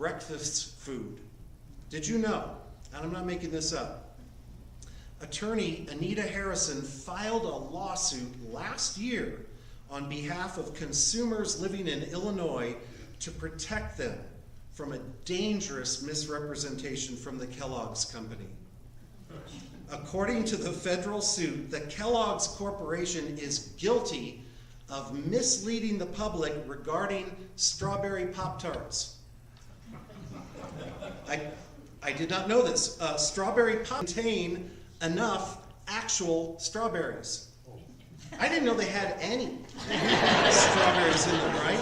breakfast food. Did you know, and I'm not making this up, attorney Anita Harrison filed a lawsuit last year on behalf of consumers living in Illinois to protect them from a dangerous misrepresentation from the Kellogg's company. According to the federal suit, the Kellogg's Corporation is guilty of misleading the public regarding strawberry Pop-Tarts. I did not know this. Strawberry Pop contain enough actual strawberries. I didn't know they had any strawberries in them, right?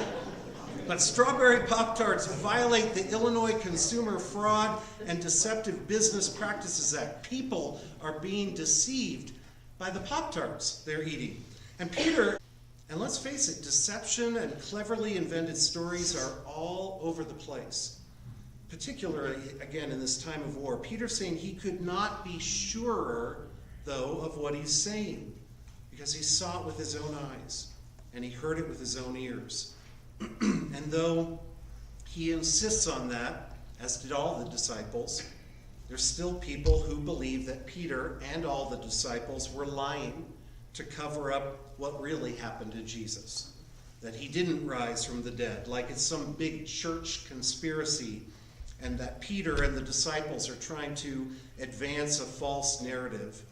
But strawberry Pop-Tarts violate the Illinois Consumer Fraud and Deceptive Business Practices Act. People are being deceived by the Pop-Tarts they're eating. And let's face it, deception and cleverly invented stories are all over the place. Particularly, again, in this time of war. Peter's saying he could not be surer, though, of what he's saying, because he saw it with his own eyes, and he heard it with his own ears. And though he insists on that, as did all the disciples, there's still people who believe that Peter and all the disciples were lying to cover up what really happened to Jesus, that he didn't rise from the dead, like it's some big church conspiracy, and that Peter and the disciples are trying to advance a false narrative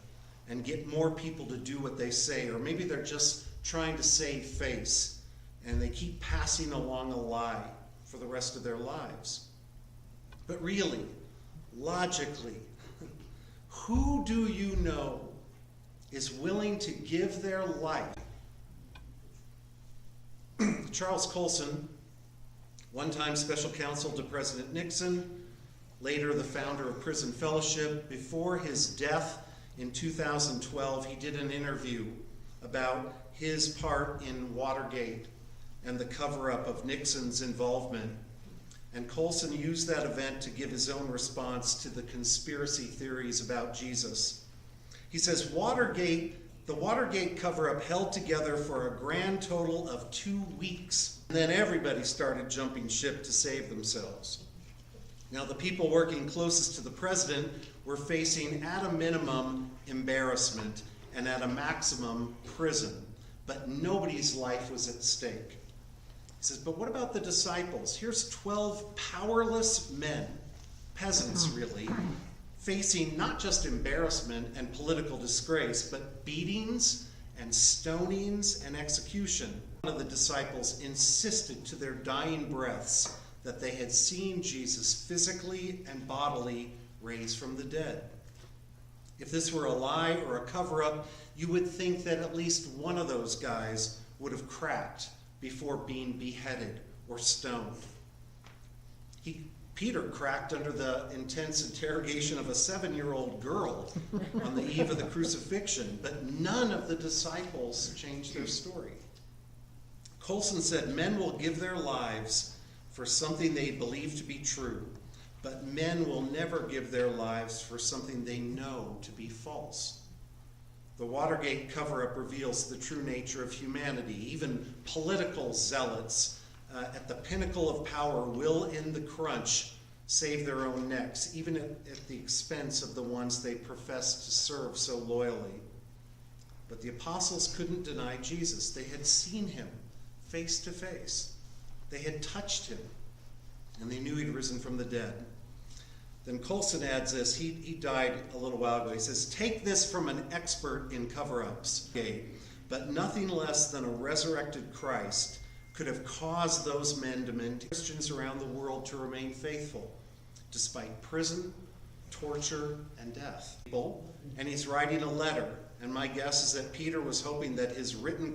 and get more people to do what they say, or maybe they're just trying to save face, and they keep passing along a lie for the rest of their lives. But really, logically, who do you know is willing to give their life? Charles Colson, one time special counsel to President Nixon, later the founder of Prison Fellowship. Before his death in 2012, he did an interview about his part in Watergate and the cover-up of Nixon's involvement. And Colson used that event to give his own response to the conspiracy theories about Jesus. He says, the Watergate cover-up held together for a grand total of 2 weeks. And then everybody started jumping ship to save themselves. Now, the people working closest to the president were facing, at a minimum, embarrassment and at a maximum, prison. But nobody's life was at stake. He says, but what about the disciples? Here's 12 powerless men, peasants really, facing not just embarrassment and political disgrace, but beatings and stonings and execution. One of the disciples insisted to their dying breaths that they had seen Jesus physically and bodily raised from the dead. If this were a lie or a cover-up, you would think that at least one of those guys would have cracked before being beheaded or stoned. Peter cracked under the intense interrogation of a 7-year-old girl on the eve of the crucifixion, but none of the disciples changed their story. Colson said, men will give their lives for something they believe to be true, but men will never give their lives for something they know to be false. The Watergate cover-up reveals the true nature of humanity. Even political zealots at the pinnacle of power will, in the crunch, save their own necks, even at the expense of the ones they profess to serve so loyally. But the apostles couldn't deny Jesus. They had seen him face to face. They had touched him, and they knew he'd risen from the dead. Then Colson adds this. He died a little while ago. He says, take this from an expert in cover-ups, but nothing less than a resurrected Christ could have caused those men to maintain Christians around the world to remain faithful, despite prison, torture, and death. And he's writing a letter, and my guess is that Peter was hoping that his written